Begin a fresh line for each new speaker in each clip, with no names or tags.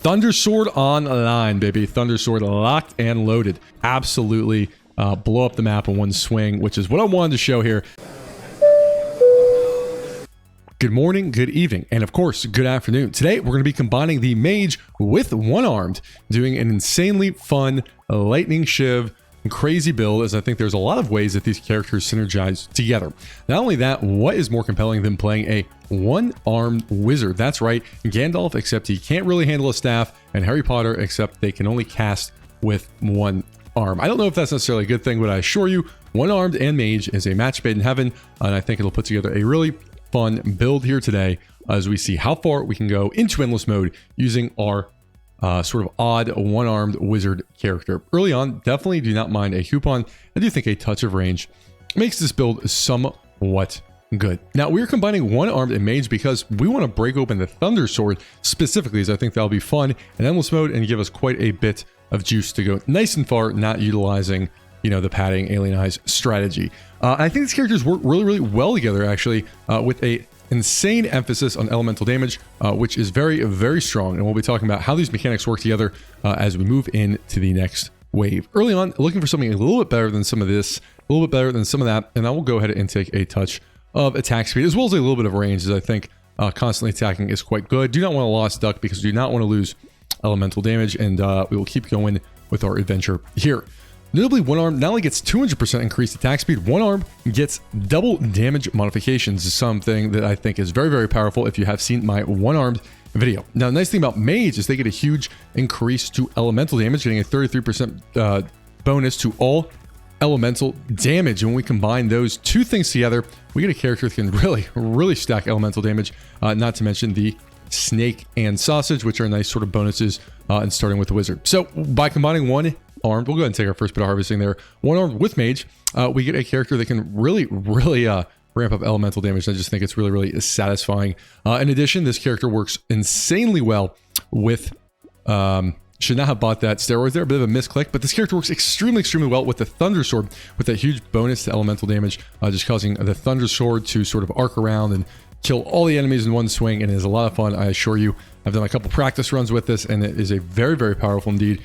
Thunder Sword online, baby. Thunder Sword locked and loaded. Absolutely blow up the map in one swing, which is what I wanted to show here. Good morning, good evening, and of course, good afternoon. Today, we're going to be combining the Mage with one-armed, doing an insanely fun lightning shiv crazy build, as I think there's a lot of ways that these characters synergize together. Not only that, what is more compelling than playing a one-armed wizard? That's right, Gandalf, except he can't really handle a staff, and Harry Potter, except they can only cast with one arm. I don't know if that's necessarily a good thing, but I assure you, one-armed and Mage is a match made in heaven, and I think it'll put together a really fun build here today as we see how far we can go into endless mode using our sort of odd one-armed wizard character. Early on, definitely do not mind a coupon. I do think a touch of range makes this build somewhat good. Now, we're combining one-armed and Mage because we want to break open the Thunder Sword specifically, as I think that'll be fun in endless mode and give us quite a bit of juice to go nice and far, not utilizing, you know, the padding Alien Eyes strategy. I think these characters work really, really well together, actually, with a insane emphasis on elemental damage, which is very, very strong. And we'll be talking about how these mechanics work together as we move into the next wave. Early on, looking for something a little bit better than some of this, a little bit better than some of that, and I will go ahead and take a touch of attack speed, as well as a little bit of range, as I think constantly attacking is quite good. Do not want to lost duck because do not want to lose elemental damage, and we will keep going with our adventure here. Notably, one arm not only gets 200% increased attack speed, one arm gets double damage modifications. Is something that I think is very, very powerful if you have seen my one-armed video. Now, the nice thing about Mage is they get a huge increase to elemental damage, getting a 33% bonus to all elemental damage. And when we combine those two things together, we get a character that can really, really stack elemental damage, not to mention the snake and sausage, which are nice sort of bonuses, and starting with the wizard. So by combining one armed, we'll go ahead and take our first bit of harvesting there. One armed with Mage, we get a character that can really, really ramp up elemental damage. I just think it's really, really satisfying. In addition, this character works insanely well with, should not have bought that steroids there, a bit of a misclick, but this character works extremely, extremely well with the Thunder Sword, with that huge bonus to elemental damage, just causing the Thunder Sword to sort of arc around and kill all the enemies in one swing, and it is a lot of fun, I assure you. I've done a couple practice runs with this, and it is a very, very powerful indeed.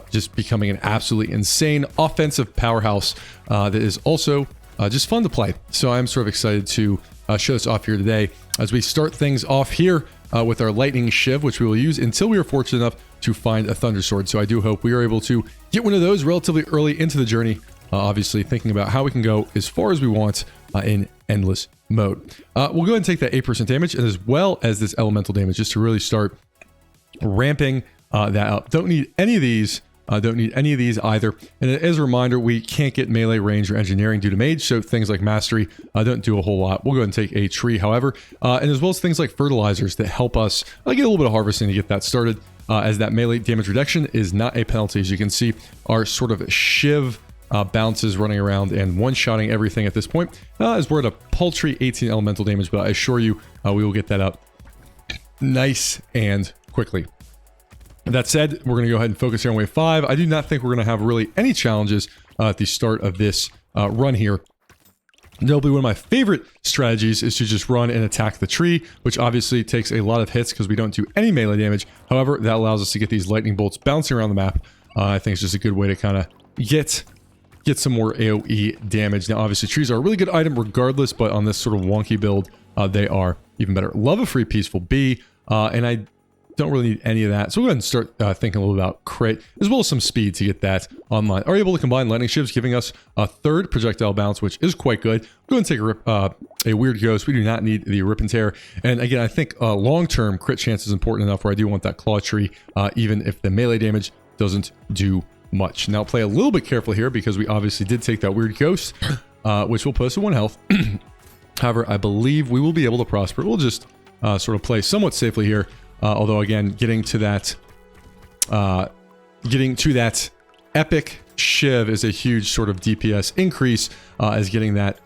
Just becoming an absolutely insane offensive powerhouse that is also just fun to play. So I'm sort of excited to show this off here today as we start things off here with our lightning shiv, which we will use until we are fortunate enough to find a Thunder Sword. So I do hope we are able to get one of those relatively early into the journey, obviously thinking about how we can go as far as we want in endless mode. We'll go ahead and take that 8% damage, and as well as this elemental damage, just to really start ramping that up. Don't need any of these. Don't need any of these either. And as a reminder, we can't get melee, range, or engineering due to Mage, so things like mastery don't do a whole lot. We'll go ahead and take a tree, however, and as well as things like fertilizers that help us get a little bit of harvesting to get that started, as that melee damage reduction is not a penalty. As you can see, our sort of shiv bounces running around and one-shotting everything at this point, as we're at a paltry 18 elemental damage, but I assure you we will get that up nice and quickly. That said, we're going to go ahead and focus here on wave 5. I do not think we're going to have really any challenges at the start of this run here. Notably, one of my favorite strategies is to just run and attack the tree, which obviously takes a lot of hits because we don't do any melee damage. However, that allows us to get these lightning bolts bouncing around the map. I think it's just a good way to kind of get some more AoE damage. Now, obviously, trees are a really good item regardless, but on this sort of wonky build, they are even better. Love a free peaceful bee, and I don't really need any of that. So we'll go ahead and start thinking a little about crit, as well as some speed to get that online. Are able to combine lightning shivs, giving us a third projectile bounce, which is quite good. Go ahead and take a weird ghost. We do not need the rip and tear. And again, I think long-term crit chance is important enough where I do want that claw tree, even if the melee damage doesn't do much. Now play a little bit careful here because we obviously did take that weird ghost, which will put us at 1 health. However, I believe we will be able to prosper. We'll just sort of play somewhat safely here. Although again, getting to that epic shiv is a huge sort of DPS increase, as getting that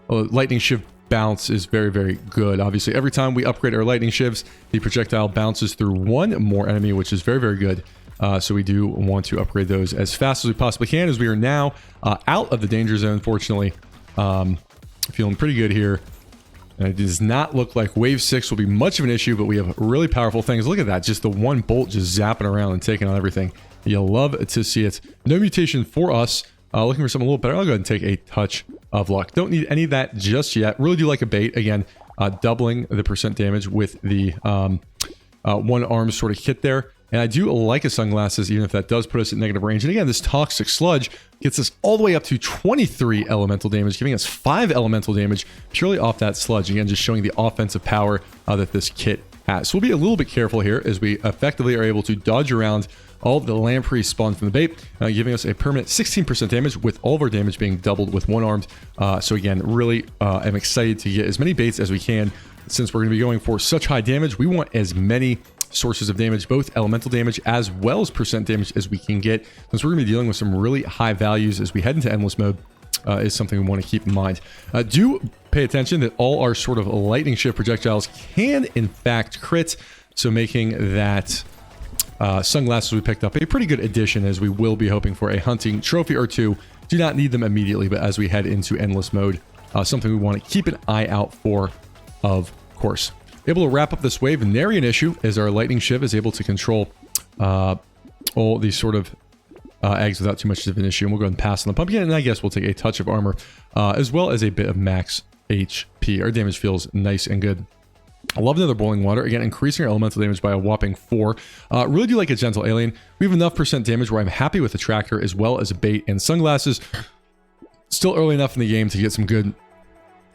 lightning shiv bounce is very, very good. Obviously, every time we upgrade our lightning shivs, the projectile bounces through one more enemy, which is very, very good. So we do want to upgrade those as fast as we possibly can, as we are now out of the danger zone, fortunately. Feeling pretty good here. And it does not look like wave 6 will be much of an issue, but we have really powerful things. Look at that. Just the one bolt just zapping around and taking on everything. You'll love to see it. No mutation for us. Looking for something a little better. I'll go ahead and take a touch of luck. Don't need any of that just yet. Really do like a bait. Again, doubling the percent damage with the one arm sort of kit there. And I do like a sunglasses, even if that does put us at negative range. And again, this toxic sludge gets us all the way up to 23 elemental damage, giving us 5 elemental damage purely off that sludge. Again, just showing the offensive power that this kit has. So we'll be a little bit careful here as we effectively are able to dodge around all of the lamprey spawn from the bait, giving us a permanent 16% damage with all of our damage being doubled with one-armed. So again, really am excited to get as many baits as we can. Since we're going to be going for such high damage, we want as many sources of damage, both elemental damage as well as percent damage as we can get, since we're going to be dealing with some really high values as we head into endless mode. Is something we want to keep in mind. Do pay attention that all our sort of lightning shift projectiles can in fact crit, so making that sunglasses we picked up a pretty good addition, as we will be hoping for a hunting trophy or two. Do not need them immediately, but as we head into endless mode, something we want to keep an eye out for, of course. Able to wrap up this wave, nary an issue, as our lightning shiv is able to control all these sort of eggs without too much of an issue. And we'll go ahead and pass on the pumpkin, and I guess we'll take a touch of armor, as well as a bit of max HP. Our damage feels nice and good. I love another boiling water. Again, increasing our elemental damage by a whopping 4. Really do like a gentle alien. We have enough percent damage where I'm happy with the tractor, as well as a bait and sunglasses. Still early enough in the game to get some good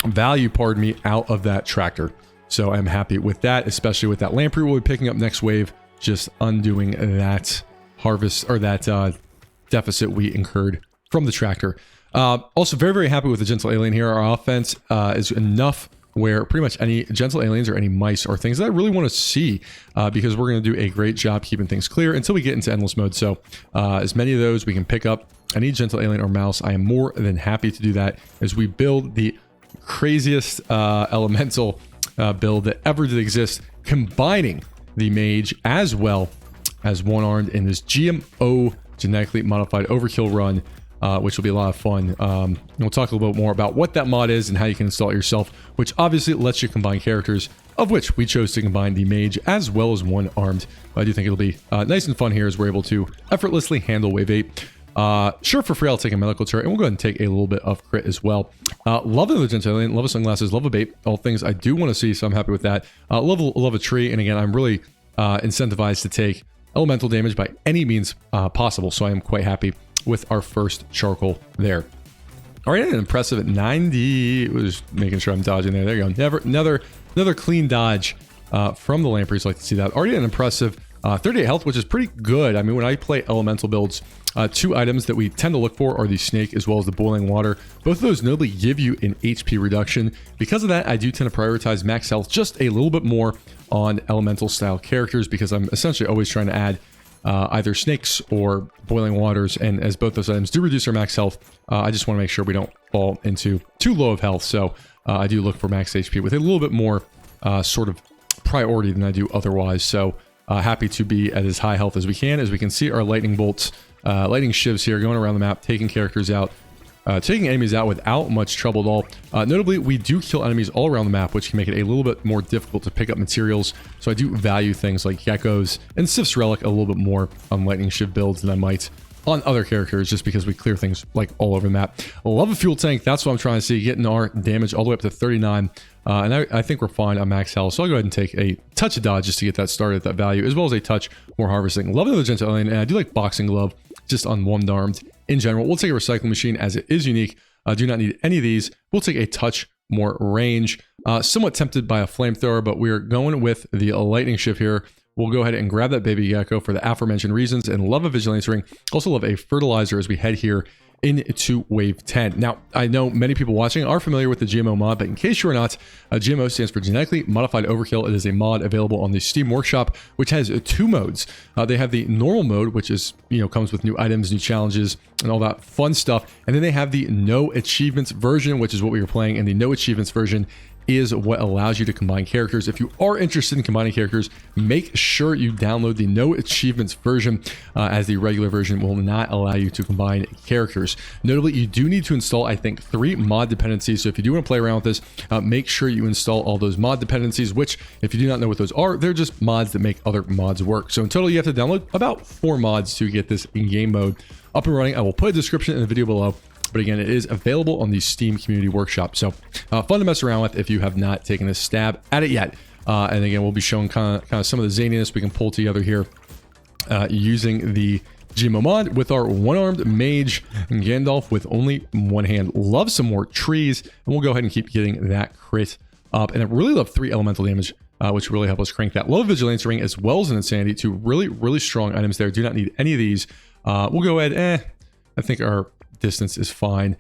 value, pardon me, out of that tractor. So I'm happy with that, especially with that lamprey we'll be picking up next wave, just undoing that harvest, or that deficit we incurred from the tractor. Also very, very happy with the gentle alien here. Our offense is enough where pretty much any gentle aliens or any mice are things that I really want to see, because we're going to do a great job keeping things clear until we get into endless mode. So as many of those we can pick up, any gentle alien or mouse, I am more than happy to do that as we build the craziest elemental build that ever did exist, combining the mage as well as one-armed in this GMO genetically modified overkill run, which will be a lot of fun. We'll talk a little bit more about what that mod is and how you can install it yourself, which obviously lets you combine characters, of which we chose to combine the mage as well as one-armed. I do think it'll be nice and fun here as we're able to effortlessly handle wave 8. Sure, for free, I'll take a medical turret, and we'll go ahead and take a little bit of crit as well. Love the gentle alien, love a sunglasses, love a bait, all things I do want to see, so I'm happy with that. Love a tree, and again, I'm really incentivized to take elemental damage by any means possible, so I am quite happy with our first charcoal there. All right, an impressive at 90. Was making sure I'm dodging there. There you go. Another clean dodge from the lampreys. Like to see that. Already an impressive 38 health, which is pretty good. I mean, when I play elemental builds, 2 items that we tend to look for are the snake as well as the boiling water. Both of those notably give you an HP reduction. Because of that, I do tend to prioritize max health just a little bit more on elemental style characters, because I'm essentially always trying to add either snakes or boiling waters, and as both those items do reduce our max health, I just want to make sure we don't fall into too low of health. So I do look for max HP with a little bit more sort of priority than I do otherwise. So happy to be at as high health as we can. As we can see, our lightning bolts, lightning shivs here going around the map, taking characters out, taking enemies out without much trouble at all. Notably, we do kill enemies all around the map, which can make it a little bit more difficult to pick up materials. So I do value things like geckos and Sif's Relic a little bit more on lightning shiv builds than I might on other characters, just because we clear things like all over the map. I love a fuel tank. That's what I'm trying to see, getting our damage all the way up to 39. And I think we're fine on max health. So I'll go ahead and take a touch of dodge just to get that started at that value, as well as a touch more harvesting. Love another gentle alien, and I do like boxing glove just on one-armed in general. We'll take a recycling machine as it is unique. Do not need any of these. We'll take a touch more range. Somewhat tempted by a flamethrower, but we're going with the lightning shift here. We'll go ahead and grab that baby gecko for the aforementioned reasons, and love a vigilance ring. Also love a fertilizer as we head here into wave 10. Now, I know many people watching are familiar with the GMO mod, but in case you're not, GMO stands for Genetically Modified Overkill. It is a mod available on the Steam Workshop, which has 2 modes. They have the normal mode, which is, comes with new items, new challenges, and all that fun stuff. And then they have the no achievements version, which is what we were playing. And the no achievements version is what allows you to combine characters. If you are interested in combining characters, make sure you download the no achievements version, as the regular version will not allow you to combine characters. Notably, you do need to install, I think, 3 mod dependencies. So if you do want to play around with this, make sure you install all those mod dependencies, which, if you do not know what those are, they're just mods that make other mods work. So in total, you have to download about 4 mods to get this in-game mode up and running. I will put a description in the video below. But again, it is available on the Steam Community Workshop. So fun to mess around with if you have not taken a stab at it yet. And again, we'll be showing kind of some of the zaniness we can pull together here using the GMO mod with our one-armed mage Gandalf with only one hand. Love some more trees, and we'll go ahead and keep getting that crit up. And I really love 3 elemental damage, which really help us crank that. Love Vigilance Ring as well as an Insanity. 2 really, really strong items there. Do not need any of these. We'll go ahead, I think our distance is fine.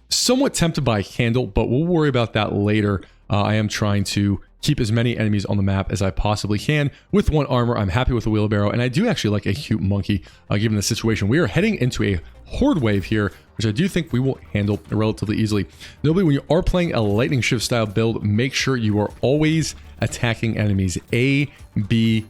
Somewhat tempted by a candle, but we'll worry about that later. I am trying to keep as many enemies on the map as I possibly can. With 1 armor, I'm happy with the wheelbarrow, and I do actually like a cute monkey, given the situation. We are heading into a horde wave here, which I do think we will handle relatively easily. Notably, when you are playing a lightning shift style build, make sure you are always attacking enemies A, B,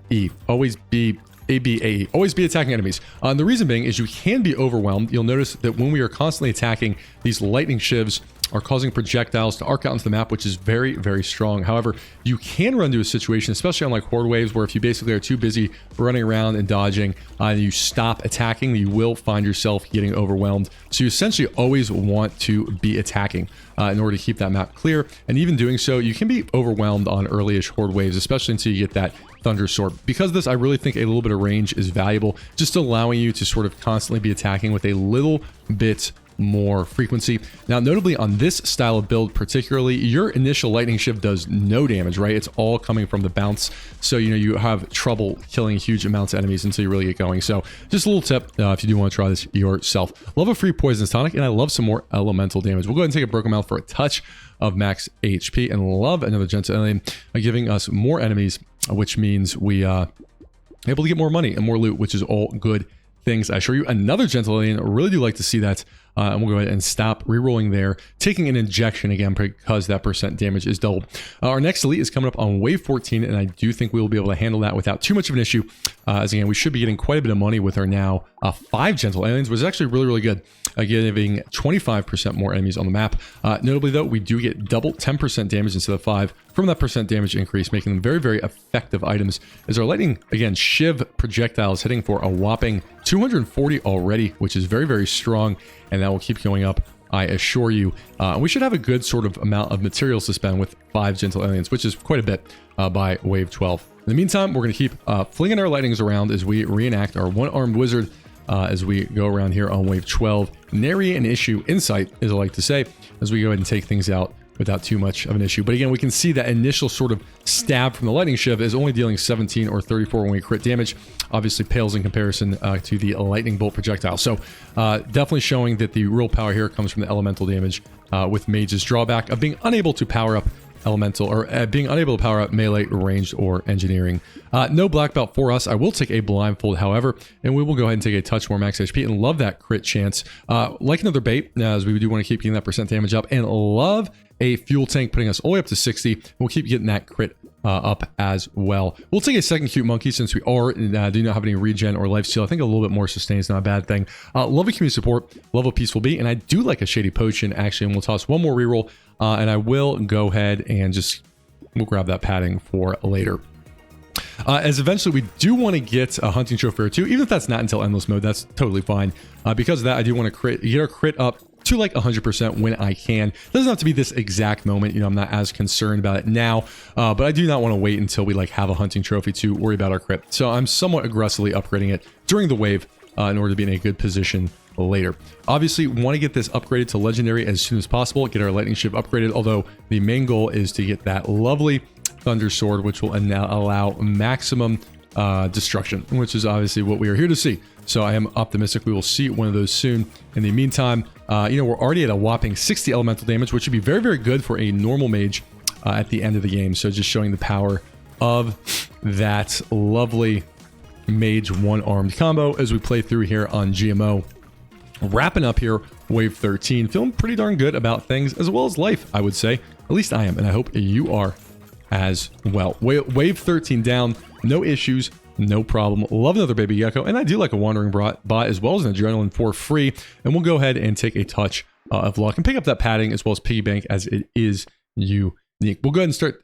E. Always be ABAE. Always be attacking enemies. And the reason being is you can be overwhelmed. You'll notice that when we are constantly attacking, these lightning shivs are causing projectiles to arc out into the map, which is very, very strong. However, you can run into a situation, especially on like horde waves, where if you basically are too busy running around and dodging, and you stop attacking, you will find yourself getting overwhelmed. So you essentially always want to be attacking in order to keep that map clear. And even doing so, you can be overwhelmed on early-ish horde waves, especially until you get that Thunder Sword. Because of this, I really think a little bit of range is valuable, just allowing you to sort of constantly be attacking with a little bit more frequency. Now, notably on this style of build particularly, your initial lightning shift does no damage, right? It's all coming from the bounce. So, you know, you have trouble killing huge amounts of enemies until you really get going. So just a little tip if you do want to try this yourself. Love a free poisonous tonic, and I love some more elemental damage. We'll go ahead and take a broken mouth for a touch of max HP, and love another gentle alien giving us more enemies, which means we able to get more money and more loot, which is all good things. I assure you, another gentle alien. I really do like to see that. And we'll go ahead and stop rerolling there, taking an injection again because that percent damage is doubled. Our next elite is coming up on wave 14, and I do think we will be able to handle that without too much of an issue. As again, we should be getting quite a bit of money with our now 5 gentle aliens, which is actually really, really good. Giving 25% more enemies on the map. Notably though, we do get double 10% damage instead of 5 from that percent damage increase, making them very, very effective items. As our lightning, again, shiv projectiles hitting for a whopping 240 already, which is very, very strong, and that will keep going up, I assure you. We should have a good sort of amount of materials to spend with 5 gentle aliens, which is quite a bit by wave 12. In the meantime, we're going to keep flinging our lightnings around as we reenact our one-armed wizard as we go around here on wave 12. Nary an issue in sight, as I like to say, as we go ahead and take things out without too much of an issue. But again, we can see that initial sort of stab from the lightning shiv is only dealing 17 or 34 when we crit damage. Obviously pales in comparison to the lightning bolt projectile. So definitely showing that the real power here comes from the elemental damage, with Mage's drawback of being unable to power up elemental, or being unable to power up melee, ranged, or engineering. No black belt for us. I will take a blindfold, however, and we will go ahead and take a touch more max HP, and love that crit chance. Like another bait, as we do want to keep getting that percent damage up, and love a fuel tank putting us all the way up to 60. We'll keep getting that crit up as well. We'll take a second cute monkey since we are do not have any regen or life steal. I think a little bit more sustain is not a bad thing. Love a community support, love a peaceful bee, and I do like a shady potion actually, and we'll toss one more reroll, and I will go ahead and we'll grab that padding for later. As eventually we do want to get a hunting trophy or 2, even if that's not until endless mode, that's totally fine. Because of that, I do want to get our crit up to like 100% when I can. It doesn't have to be this exact moment, you know, I'm not as concerned about it now, but I do not want to wait until we like have a hunting trophy to worry about our crit. So I'm somewhat aggressively upgrading it during the wave in order to be in a good position later. Obviously, we want to get this upgraded to legendary as soon as possible, get our lightning shiv upgraded, although the main goal is to get that lovely Thunder Sword, which will now allow maximum destruction, which is obviously what we are here to see. So I am optimistic we will see one of those soon. In the meantime, you know, we're already at a whopping 60 elemental damage, which would be very, very good for a normal mage at the end of the game. So just showing the power of that lovely mage one-armed combo as we play through here on GMO. Wrapping up here, wave 13, feeling pretty darn good about things as well as life, I would say. At least I am, and I hope you are as well. Wave 13 down, no issues, no problem. Love another baby gecko, and I do like a wandering bot as well as an adrenaline for free. And we'll go ahead and take a touch of luck and pick up that padding as well as piggy bank, as it is unique. We'll go ahead and start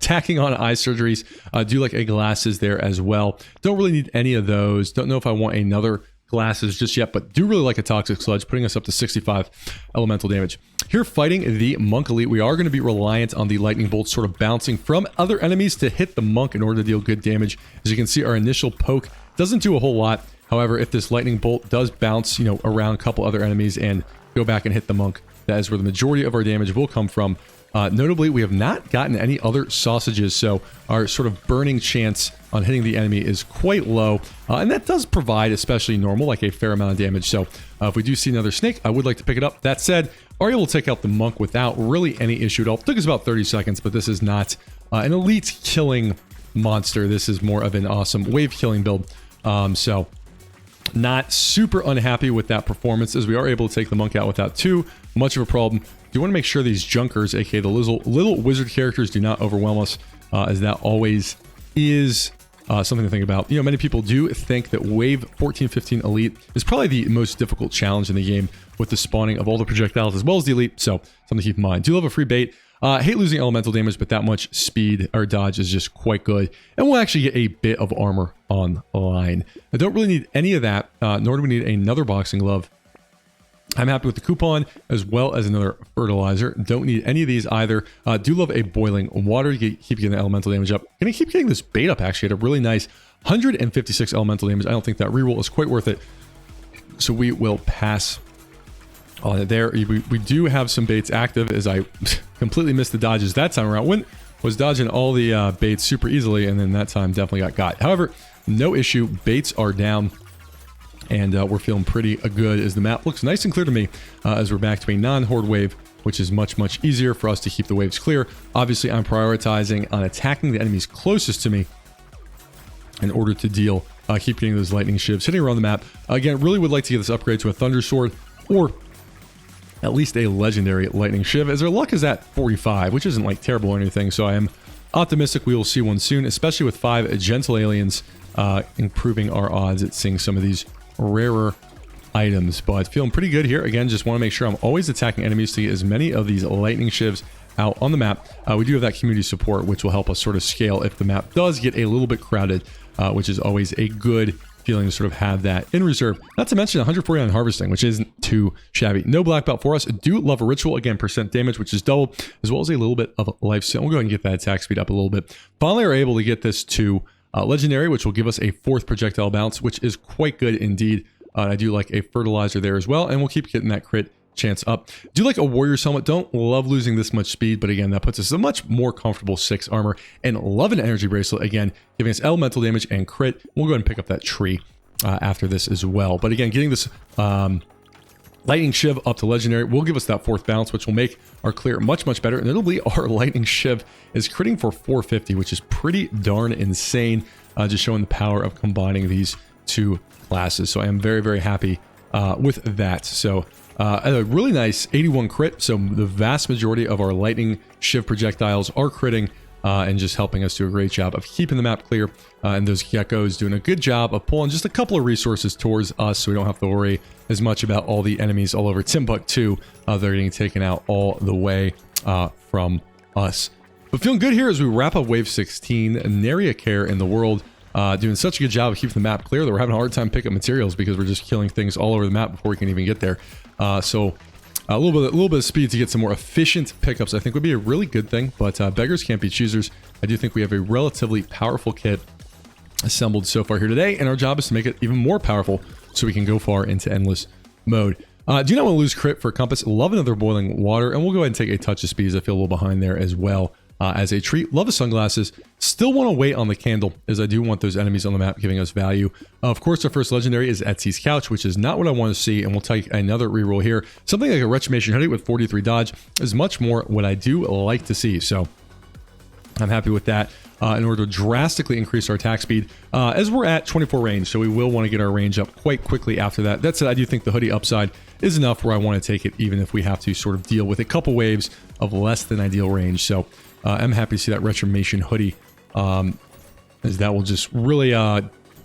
tacking on eye surgeries. Do like a glasses there as well. Don't really need any of those. Don't know if I want another glasses just yet, but do really like a toxic sludge, putting us up to 65 elemental damage. Here fighting the monk elite, we are going to be reliant on the lightning bolts sort of bouncing from other enemies to hit the monk in order to deal good damage. As you can see, our initial poke doesn't do a whole lot. However, if this lightning bolt does bounce, you know, around a couple other enemies and go back and hit the monk, that is where the majority of our damage will come from. Notably, we have not gotten any other sausages, so our sort of burning chance on hitting the enemy is quite low, and that does provide, especially normal, like a fair amount of damage. So if we do see another snake, I would like to pick it up. That said, are able to take out the monk without really any issue at all. It took us about 30 seconds, but this is not an elite killing monster. This is more of an awesome wave killing build. So not super unhappy with that performance, as we are able to take the monk out without too much of a problem. You want to make sure these junkers, aka the little wizard characters, do not overwhelm us, as that always is something to think about. You know, many people do think that Wave 14-15 Elite is probably the most difficult challenge in the game, with the spawning of all the projectiles as well as the Elite, so something to keep in mind. Do love a free bait. Hate losing elemental damage, but that much speed or dodge is just quite good. And we'll actually get a bit of armor online. I don't really need any of that, nor do we need another boxing glove. I'm happy with the coupon as well as another fertilizer. Don't need any of these either. Do love a boiling water to keep getting the elemental damage up. Gonna keep getting this bait up actually at a really nice 156 elemental damage. I don't think that reroll is quite worth it, so we will pass on it there. We do have some baits active, as I completely missed the dodges that time around. Was dodging all the baits super easily, and then that time definitely got. However, no issue. Baits are down. And we're feeling pretty good, as the map looks nice and clear to me, as we're back to a non-horde wave, which is much, much easier for us to keep the waves clear. Obviously, I'm prioritizing on attacking the enemies closest to me in order to deal, keep getting those lightning shivs hitting around the map. Again, really would like to get this upgrade to a thunder sword, or at least a legendary lightning shiv, as our luck is at 45, which isn't like terrible or anything. So I am optimistic we will see one soon, especially with 5 gentle aliens, improving our odds at seeing some of these rarer items. But feeling pretty good here. Again, just want to make sure I'm always attacking enemies to get as many of these lightning shivs out on the map. We do have that community support, which will help us sort of scale if the map does get a little bit crowded, which is always a good feeling to sort of have that in reserve. Not to mention 149 harvesting, which isn't too shabby. No black belt for us. Do love a ritual, again, percent damage, which is double, as well as a little bit of life steal. We'll go ahead and get that attack speed up a little bit. Finally, are able to get this to legendary, which will give us a 4th projectile bounce, which is quite good indeed. I do like a fertilizer there as well, and we'll keep getting that crit chance up. Do like a warrior's helmet. Don't love losing this much speed, but again, that puts us a much more comfortable 6 armor. And love an energy bracelet, again, giving us elemental damage and crit. We'll go ahead and pick up that tree after this as well. But again, getting this lightning shiv up to legendary will give us that 4th bounce, which will make our clear much, much better. Notably, our lightning shiv is critting for 450, which is pretty darn insane, just showing the power of combining these two classes. So I am very, very happy with that. So a really nice 81 crit. So the vast majority of our lightning shiv projectiles are critting, and just helping us do a great job of keeping the map clear. And those geckos doing a good job of pulling just a couple of resources towards us, so we don't have to worry as much about all the enemies all over Timbuktu. They're getting taken out all the way from us. But feeling good here as we wrap up Wave 16. Nary care in the world. Doing such a good job of keeping the map clear that we're having a hard time picking up materials, because we're just killing things all over the map before we can even get there. So a little bit of speed to get some more efficient pickups, I think, would be a really good thing. But beggars can't be choosers. I do think we have a relatively powerful kit assembled so far here today, and our job is to make it even more powerful so we can go far into endless mode. Do not want to lose crit for compass. Love another boiling water, and we'll go ahead and take a touch of speed, as I feel a little behind there as well. As a treat. Love the sunglasses. Still want to wait on the candle, as I do want those enemies on the map giving us value. Of course, our first legendary is Etsy's Couch, which is not what I want to see, and we'll take another reroll here. Something like a Retrimation Hoodie with 43 dodge is much more what I do like to see, so I'm happy with that. in order to drastically increase our attack speed, as we're at 24 range, so we will want to get our range up quite quickly after that. That said, I do think the hoodie upside is enough where I want to take it, even if we have to sort of deal with a couple waves of less than ideal range. So I'm happy to see that Retribution hoodie, as that will just really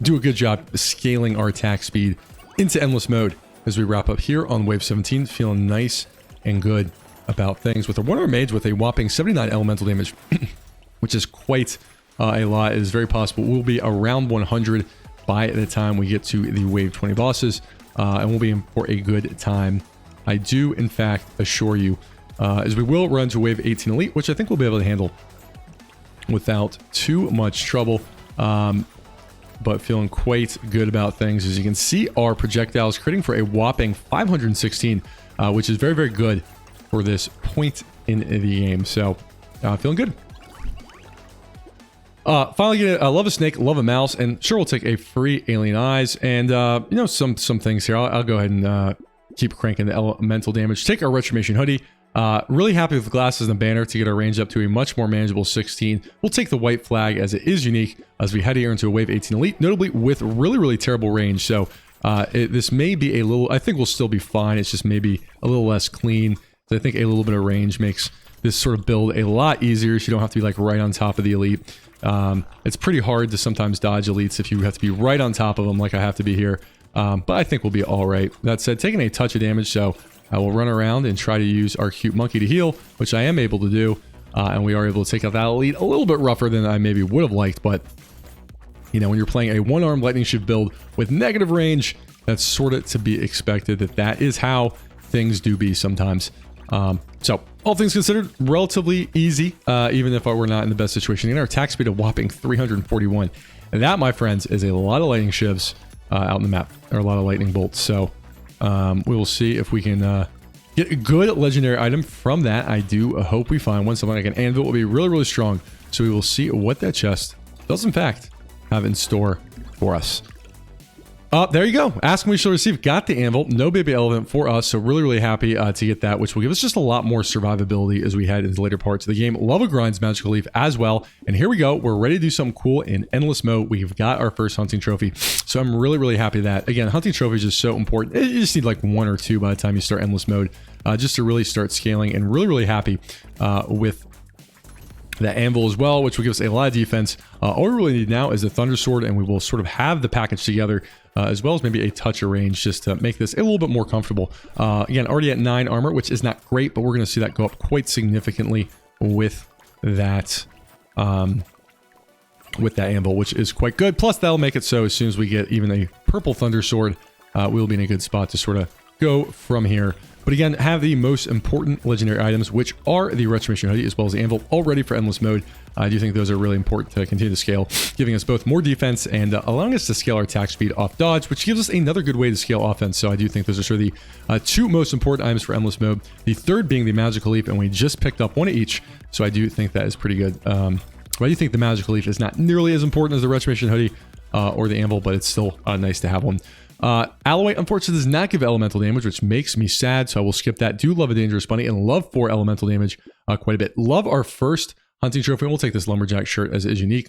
do a good job scaling our attack speed into endless mode as we wrap up here on wave 17, feeling nice and good about things with a 1-arm mage with a whopping 79 elemental damage, which is quite a lot. It is very possible we'll be around 100 by the time we get to the wave 20 bosses, and we'll be in for a good time. I do, in fact, assure you, as we will run to wave 18 elite, which I think we'll be able to handle without too much trouble, but feeling quite good about things. As you can see, our projectiles critting for a whopping 516, which is very, very good for this point in the game. So, feeling good. Finally, get a love a snake, love a mouse, and sure, we'll take a free alien eyes and you know, some things here. I'll go ahead and keep cranking the elemental damage. Take our Retribution hoodie. Really happy with the glasses and the banner to get our range up to a much more manageable 16. We'll take the white flag as it is unique as we head here into a wave 18 elite, notably with really, really terrible range. So this may be a little, I think we'll still be fine. It's just maybe a little less clean. So I think a little bit of range makes this sort of build a lot easier, so you don't have to be like right on top of the elite. It's pretty hard to sometimes dodge elites if you have to be right on top of them like I have to be here. But I think we'll be all right. That said, taking a touch of damage, so I will run around and try to use our cute monkey to heal, which I am able to do. And we are able to take out that elite a little bit rougher than I maybe would have liked. But, you know, when you're playing a one-arm lightning shift build with negative range, that's sort of to be expected. That is how things do be sometimes. So, all things considered, relatively easy, even if I were not in the best situation. And our attack speed of whopping 341. And that, my friends, is a lot of lightning shivs out in the map, or a lot of lightning bolts. So, we will see if we can get a good legendary item from that. I do hope we find one. Something like an anvil will be really, really strong. So, we will see what that chest does, in fact, have in store for us. There you go. Ask and we shall receive. Got the anvil. No baby elephant for us. So really, really happy to get that, which will give us just a lot more survivability as we head into later parts of the game. Love a Grind's Magical Leaf as well. And here we go. We're ready to do something cool in endless mode. We've got our first hunting trophy. So I'm really, really happy that, again, hunting trophies is so important. You just need like 1 or 2 by the time you start endless mode, just to really start scaling, and really, really happy with the anvil as well, which will give us a lot of defense. All we really need now is the thunder sword, and we will sort of have the package together, as well as maybe a touch of range just to make this a little bit more comfortable. Again, already at 9 armor, which is not great, but we're going to see that go up quite significantly with that anvil, which is quite good. Plus, that'll make it so as soon as we get even a purple thunder sword, we'll be in a good spot to sort of go from here. But again, have the most important legendary items, which are the Retribution hoodie as well as the anvil, all ready for endless mode. I do think those are really important to continue to scale, giving us both more defense and allowing us to scale our attack speed off dodge, which gives us another good way to scale offense. So I do think those are sort of the 2 most important items for endless mode. The third being the Magical Leaf, and we just picked up 1 of each. So I do think that is pretty good. But I do think the Magical Leaf is not nearly as important as the Retribution hoodie or the anvil, but it's still nice to have one. Alloy, unfortunately, does not give elemental damage, which makes me sad, so I will skip that. Do love a Dangerous Bunny and love 4 elemental damage quite a bit. Love our first hunting trophy, and we'll take this Lumberjack shirt as it is unique.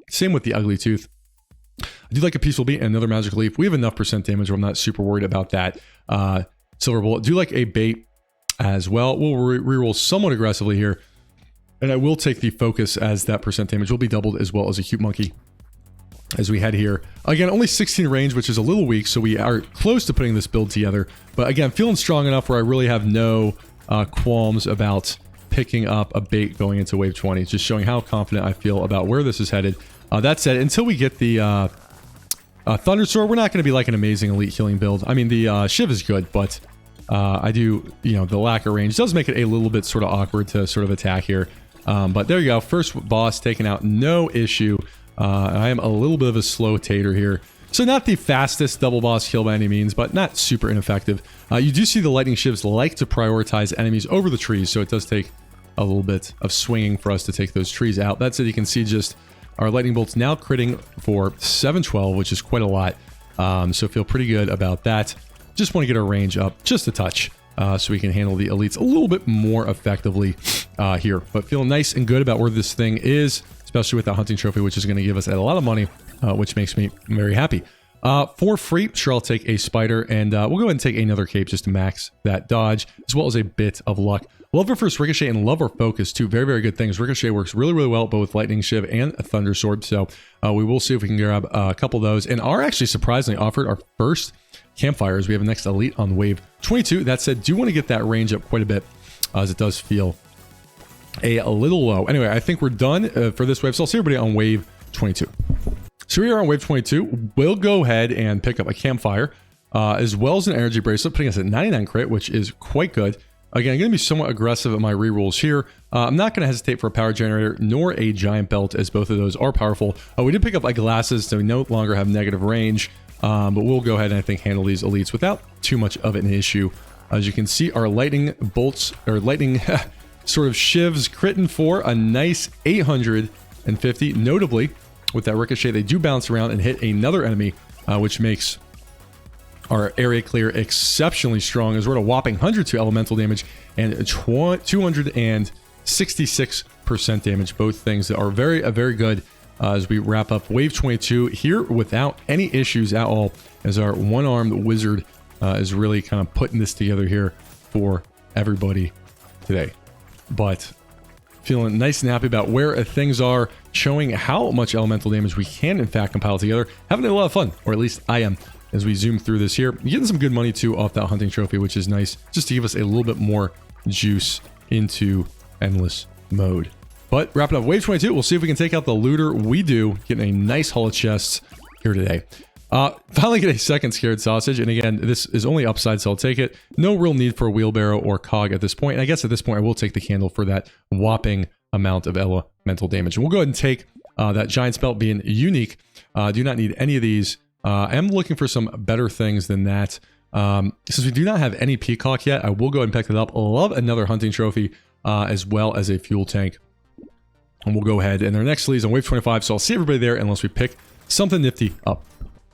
Same with the Ugly Tooth. I do like a Peaceful Beat and another Magical Leaf. We have enough percent damage where I'm not super worried about that. Silver Bullet. Do like a bait as well. We'll reroll somewhat aggressively here, and I will take the Focus as that percent damage will be doubled, as well as a Cute Monkey as we head here. Again, only 16 range, which is a little weak, so we are close to putting this build together. But again, feeling strong enough where I really have no qualms about picking up a bait going into wave 20. Just showing how confident I feel about where this is headed. That said, until we get the Thunder Sword, we're not going to be like an amazing elite healing build. I mean, the Shiv is good, but I do, you know, the lack of range does make it a little bit sort of awkward to sort of attack here. But there you go. First boss taken out, no issue. I am a little bit of a slow tater here. So not the fastest double boss kill by any means, but not super ineffective. You do see the lightning shivs like to prioritize enemies over the trees, so it does take a little bit of swinging for us to take those trees out. That said, you can see just our lightning bolts now critting for 712, which is quite a lot. So feel pretty good about that. Just want to get our range up just a touch, so we can handle the elites a little bit more effectively here. But feeling nice and good about where this thing is. especially with that hunting trophy, which is going to give us a lot of money, which makes me very happy. For free, sure, I'll take a spider, and we'll go ahead and take another cape just to max that dodge, as well as a bit of luck. Love our first Ricochet and love our Focus, two very, very good things. Ricochet works really, really well, both with Lightning Shiv and a Thunder Sword, so we will see if we can grab a couple of those, and are actually surprisingly offered our first campfires. We have a next elite on wave 22. That said, do want to get that range up quite a bit, as it does feel a little low. Anyway, I think we're done for this wave, so I'll see everybody on wave 22. So we are on wave 22. We'll go ahead and pick up a campfire, as well as an energy bracelet, putting us at 99 crit, which is quite good. Again, I'm going to be somewhat aggressive at my rerolls here. I'm not going to hesitate for a power generator, nor a giant belt, as both of those are powerful. We did pick up eyeglasses, so we no longer have negative range, but we'll go ahead and I think handle these elites without too much of an issue. As you can see, our lightning bolts, or lightning sort of shivs critting for a nice 850. Notably, with that ricochet, they do bounce around and hit another enemy, which makes our area clear exceptionally strong, as we're at a whopping 102 elemental damage and 266% damage. Both things that are very good as we wrap up wave 22 here without any issues at all, as our one-armed wizard is really kind of putting this together here for everybody today. But feeling nice and happy about where things are, showing how much elemental damage we can in fact compile together, having a lot of fun, or at least I am, as we zoom through this here. Getting some good money too off that hunting trophy, which is nice, just to give us a little bit more juice into endless mode. But wrapping up wave 22, we'll see if we can take out the looter. We do, getting a nice haul of chests here today. Finally get a second scared sausage, and again, this is only upside, so I'll take it. No real need for a wheelbarrow or cog at this point, and I guess at this point I will take the candle for that whopping amount of elemental damage. And we'll go ahead and take that giant belt, being unique. Do not need any of these. I am looking for some better things than that. Since we do not have any peacock yet, I will go ahead and pick it up. I love another hunting trophy, as well as a fuel tank. And we'll go ahead, and our next lead is on wave 25, so I'll see everybody there unless we pick something nifty up.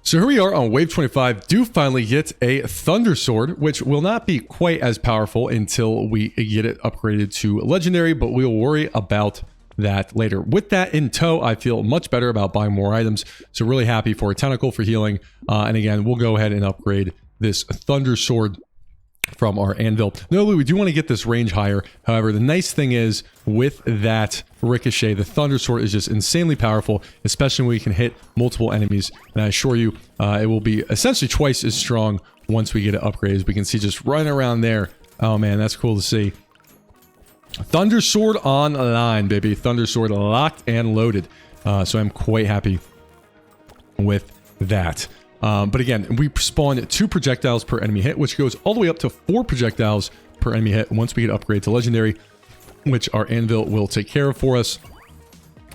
So here we are on wave 25, do finally get a Thunder Sword, which will not be quite as powerful until we get it upgraded to Legendary, but we'll worry about that later. With that in tow, I feel much better about buying more items, so really happy for a Tentacle for healing, and again, we'll go ahead and upgrade this Thunder Sword from our anvil. Notably, we do want to get this range higher. However, the nice thing is, with that ricochet, the Thunder Sword is just insanely powerful, especially when we can hit multiple enemies. And I assure you, it will be essentially twice as strong once we get it upgraded. As we can see, just running around there. Oh man, that's cool to see. Thunder Sword online, baby. Thunder Sword locked and loaded. So I'm quite happy with that. But again, we spawn 2 projectiles per enemy hit, which goes all the way up to 4 projectiles per enemy hit once we get upgraded to Legendary, which our anvil will take care of for us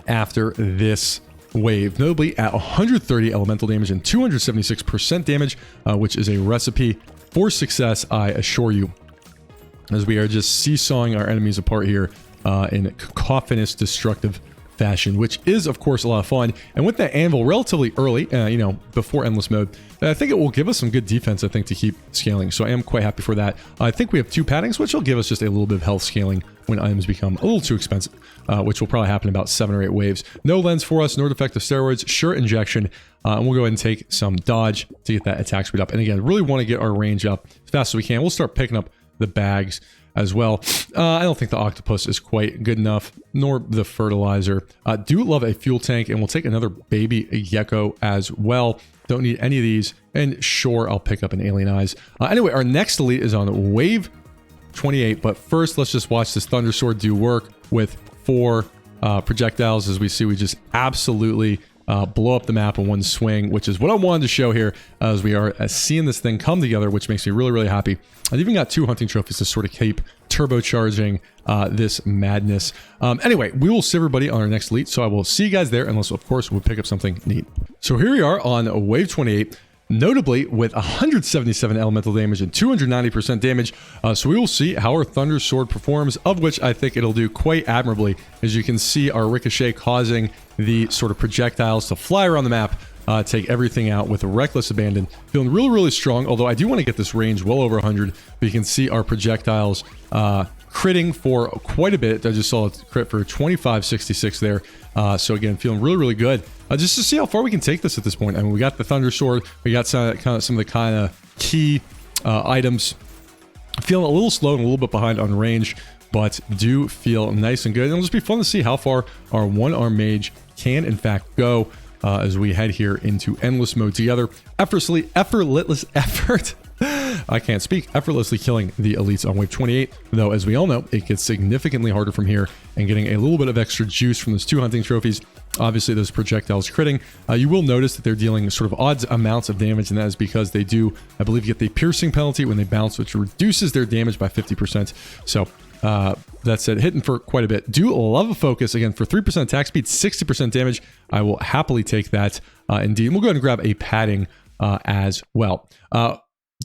after this wave. Notably at 130 elemental damage and 276% damage, which is a recipe for success, I assure you, as we are just seesawing our enemies apart here in cacophonous destructive fashion, which is of course a lot of fun. And with that anvil relatively early, you know, before endless mode, I think it will give us some good defense, I think, to keep scaling. So I am quite happy for that. I think we have 2 paddings, which will give us just a little bit of health scaling when items become a little too expensive, which will probably happen in about 7 or 8 waves. No lens for us, nor defective steroids, sure injection, and we'll go ahead and take some dodge to get that attack speed up. And again, really want to get our range up as fast as we can. We'll start picking up the bags as well. I don't think the octopus is quite good enough, nor the fertilizer. Do love a fuel tank, and we'll take another baby gecko as well. Don't need any of these, and sure, I'll pick up an alien eyes. Anyway, our next elite is on wave 28, but first let's just watch this Thunder Sword do work with 4 projectiles. As we see, we just absolutely blow up the map in one swing, which is what I wanted to show here, as we are seeing this thing come together, which makes me really happy. I've even got 2 hunting trophies to sort of keep turbocharging this madness. Anyway, we will see everybody on our next elite, so I will see you guys there, unless of course we'll pick up something neat. So here we are on wave 28, notably with 177 elemental damage and 290% damage. So we will see how our Thunder Sword performs, of which I think it'll do quite admirably. As you can see, our ricochet causing the sort of projectiles to fly around the map, take everything out with reckless abandon. Feeling really strong, although I do want to get this range well over 100. But you can see our projectiles critting for quite a bit. I just saw it crit for 2566 there. So again, feeling really, really good. Just to see how far we can take this at this point. I mean, we got the Thunder Sword. We got some of the key items. Feeling a little slow and a little bit behind on range, but do feel nice and good. And it'll just be fun to see how far our one-arm mage can, in fact, go as we head here into endless mode together. Effortlessly killing the elites on wave 28, though as we all know, it gets significantly harder from here, and getting a little bit of extra juice from those 2 hunting trophies. Obviously, those projectiles critting. You will notice that they're dealing sort of odd amounts of damage, and that is because they do, I believe, get the piercing penalty when they bounce, which reduces their damage by 50%. So that said, hitting for quite a bit. Do love a focus, again, for 3% attack speed, 60% damage. I will happily take that indeed. We'll go ahead and grab a padding as well.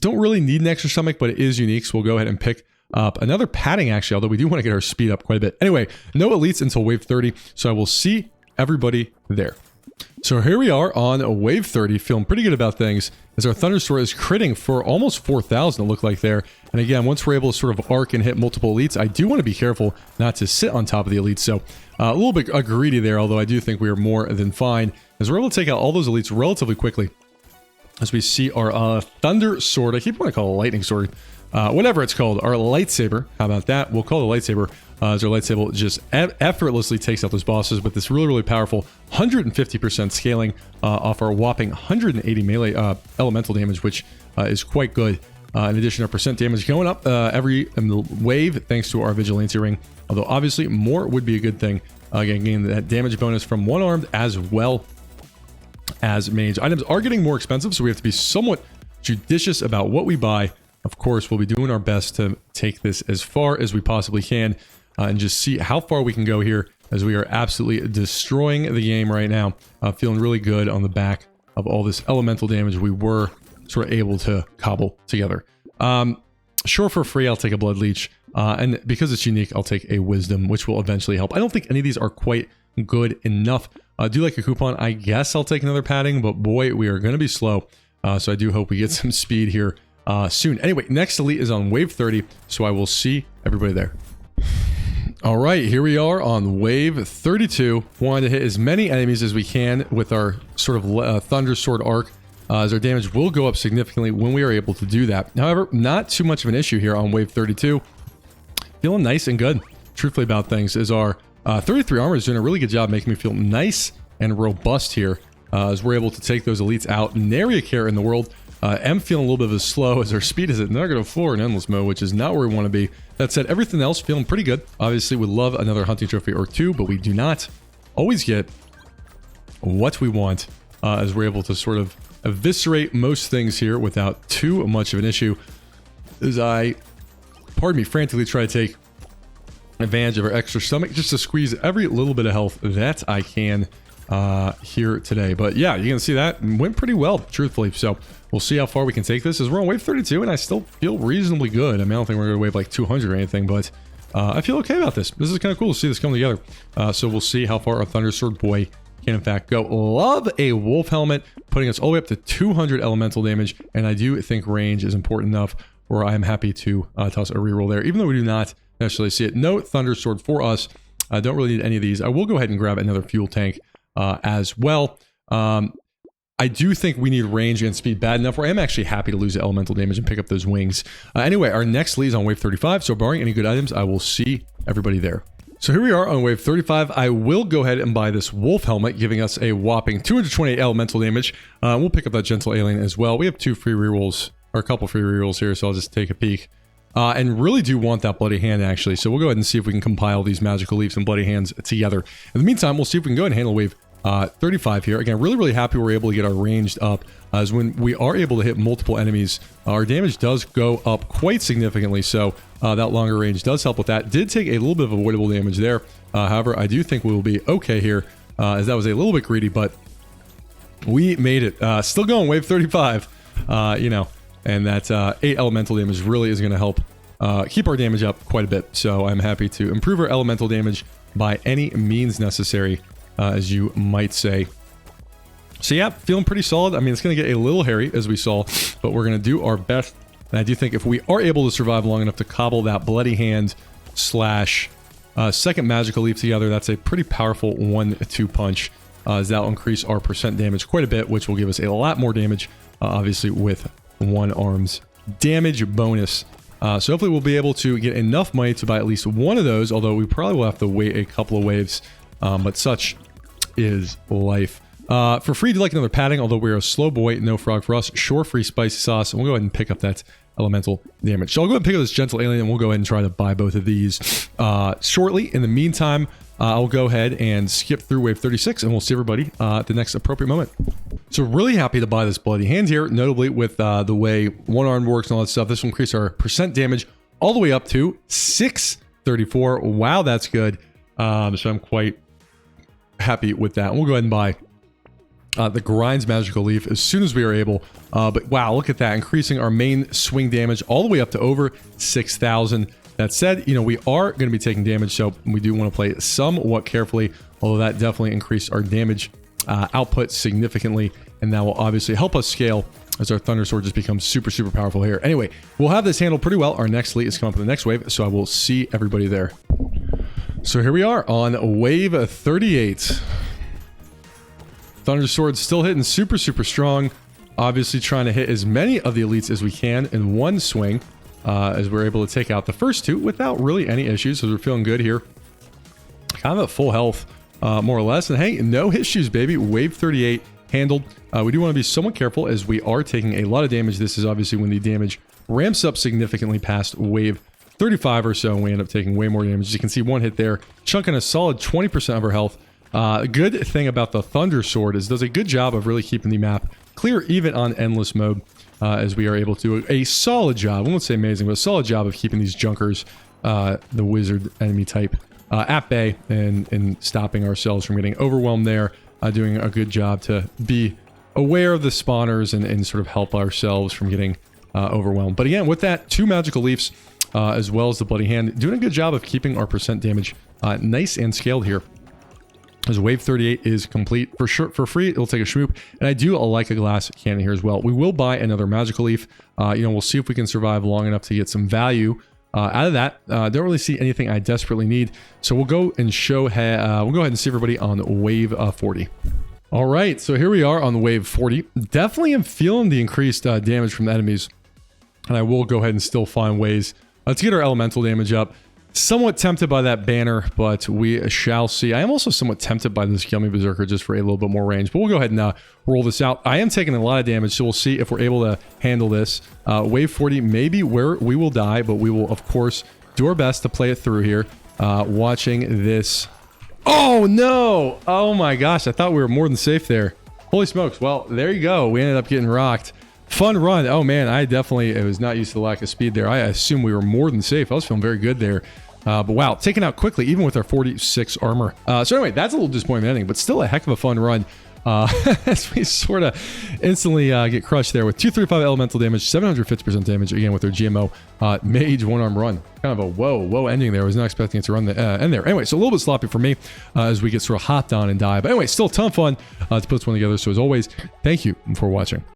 Don't really need an extra stomach, but it is unique, so we'll go ahead and pick up another padding, actually, although we do want to get our speed up quite a bit. Anyway, no elites until wave 30, so I will see everybody there. So here we are on wave 30, feeling pretty good about things, as our Thunderstorm is critting for almost 4,000, it looked like there. And again, once we're able to sort of arc and hit multiple elites, I do want to be careful not to sit on top of the elites. So a little bit greedy there, although I do think we are more than fine, as we're able to take out all those elites relatively quickly. As we see our Thunder Sword, I keep wanting to call it a Lightning Sword, whatever it's called, our lightsaber, how about that? We'll call it a lightsaber, as our lightsaber just effortlessly takes out those bosses with this really, really powerful 150% scaling off our whopping 180 melee elemental damage, which is quite good. In addition, our percent damage going up every wave thanks to our Vigilante Ring, although obviously more would be a good thing. Again, getting that damage bonus from one-armed as well as mage. Items are getting more expensive, so we have to be somewhat judicious about what we buy. Of course, we'll be doing our best to take this as far as we possibly can and just see how far we can go here, as we are absolutely destroying the game right now. Feeling really good on the back of all this elemental damage we were sort of able to cobble together. Sure, for free, I'll take a Blood Leech. And because it's unique, I'll take a Wisdom, which will eventually help. I don't think any of these are quite good enough. Do like a coupon, I guess I'll take another padding, but boy, we are going to be slow. So I do hope we get some speed here soon. Anyway, next elite is on wave 30, so I will see everybody there. All right, here we are on wave 32. Wanted to hit as many enemies as we can with our sort of Thunder Sword arc, as our damage will go up significantly when we are able to do that. However, not too much of an issue here on wave 32. Feeling nice and good, truthfully, about things, is our 33 armor is doing a really good job making me feel nice and robust here, as we're able to take those elites out. Nary a care in the world. Am feeling a little bit of a slow, as our speed is at -4 in endless mode, which is not where we want to be. That said, everything else feeling pretty good. Obviously, we love another hunting trophy or two, but we do not always get what we want, as we're able to sort of eviscerate most things here without too much of an issue, as I, pardon me, frantically try to take advantage of our extra stomach just to squeeze every little bit of health that I can here today. But yeah, you can see that went pretty well, truthfully. So we'll see how far we can take this, as we're on wave 32, and I still feel reasonably good. I mean, I don't think we're going to wave like 200 or anything, but I feel okay about this. This is kind of cool to see this come together. So we'll see how far our Thunder Sword boy can in fact go. Love a wolf helmet, putting us all the way up to 200 elemental damage, and I do think range is important enough where I'm happy to toss a reroll there, even though we do not necessarily see it. No Thunder Sword for us. I don't really need any of these. I will go ahead and grab another fuel tank as well. I do think we need range and speed bad enough where I am actually happy to lose the elemental damage and pick up those wings. Anyway, our next lead is on wave 35, so barring any good items, I will see everybody there. So here we are on wave 35. I will go ahead and buy this wolf helmet, giving us a whopping 228 elemental damage. We'll pick up that gentle alien as well. We have two free rerolls, or a couple free rerolls here, so I'll just take a peek. And really do want that bloody hand, actually. So we'll go ahead and see if we can compile these magical leaves and bloody hands together. In the meantime, we'll see if we can go ahead and handle wave 35 here. Again, really happy we're able to get our ranged up, as when we are able to hit multiple enemies, our damage does go up quite significantly. So that longer range does help with that. Did take a little bit of avoidable damage there. However, I do think we will be okay here, as that was a little bit greedy, but we made it. Still going wave 35, you know, and that 8 elemental damage really is going to help keep our damage up quite a bit. So I'm happy to improve our elemental damage by any means necessary, as you might say. So yeah, feeling pretty solid. I mean, it's going to get a little hairy, as we saw, but we're going to do our best. And I do think if we are able to survive long enough to cobble that bloody hand slash second magical leaf together. That's a pretty powerful 1-2 punch, as that will increase our percent damage quite a bit, which will give us a lot more damage, obviously with one arm's damage bonus. So hopefully we'll be able to get enough money to buy at least one of those, although we probably will have to wait a couple of waves, but such is life. For free, do you like another padding? Although we're a slow boy, no frog for us. Sure, free spicy sauce. And we'll go ahead and pick up that elemental damage. So I'll go ahead and pick up this gentle alien, and we'll go ahead and try to buy both of these shortly. In the meantime, I'll go ahead and skip through wave 36, and we'll see everybody at the next appropriate moment. So really happy to buy this bloody hand here, notably with the way one arm works and all that stuff. This will increase our percent damage all the way up to 634. Wow, that's good. So I'm quite happy with that. And we'll go ahead and buy the Grind's Magical Leaf as soon as we are able. But wow, look at that, increasing our main swing damage all the way up to over 6,000. That said, you know, we are going to be taking damage, so we do want to play somewhat carefully, although that definitely increased our damage output significantly, and that will obviously help us scale as our Thunder Sword just becomes super, super powerful here. Anyway, we'll have this handled pretty well. Our next elite is coming up in the next wave, so I will see everybody there. So here we are on wave 38. Thunder Sword still hitting super, super strong. Obviously trying to hit as many of the elites as we can in one swing, as we're able to take out the first two without really any issues. So we're feeling good here. Kind of at full health, more or less. And hey, no issues, baby. Wave 38 handled. We do want to be somewhat careful as we are taking a lot of damage. This is obviously when the damage ramps up significantly past wave 35 or so, and we end up taking way more damage. As you can see, one hit there, chunking a solid 20% of our health. Good thing about the Thunder Sword is it does a good job of really keeping the map clear even on endless mode, as we are able to a solid job, I won't say amazing, but a solid job of keeping these junkers, the wizard enemy type, at bay and stopping ourselves from getting overwhelmed there, doing a good job to be aware of the spawners and sort of help ourselves from getting overwhelmed. But again, with that, 2 magical leaves, as well as the bloody hand, doing a good job of keeping our percent damage nice and scaled here. As wave 38 is complete for sure, for free, it'll take a schmoop, and I do like a glass cannon here as well. We will buy another magical leaf. You know, we'll see if we can survive long enough to get some value out of that. Don't really see anything I desperately need, so we'll go and show. We'll go ahead and see everybody on wave 40. All right, so here we are on wave 40. Definitely am feeling the increased damage from the enemies, and I will go ahead and still find ways to get our elemental damage up. Somewhat tempted by that banner, but we shall see. I am also somewhat tempted by this Yummy Berserker just for a little bit more range, but we'll go ahead and roll this out. I am taking a lot of damage, so we'll see if we're able to handle this. Wave 40 may be where we will die, but we will, of course, do our best to play it through here. Watching this. Oh, no! Oh, my gosh. I thought we were more than safe there. Holy smokes. Well, there you go. We ended up getting rocked. Fun run. Oh, man. I was not used to the lack of speed there. I assume we were more than safe. I was feeling very good there. But wow, taken out quickly, even with our 46 armor. So anyway, that's a little disappointment ending, but still a heck of a fun run. As we sort of instantly get crushed there with 235 elemental damage, 750% damage, again with their GMO Mage one-arm run. Kind of a whoa ending there. I was not expecting it to run the end there. Anyway, so a little bit sloppy for me as we get sort of hopped on and die. But anyway, still a ton of fun to put this one together. So as always, thank you for watching.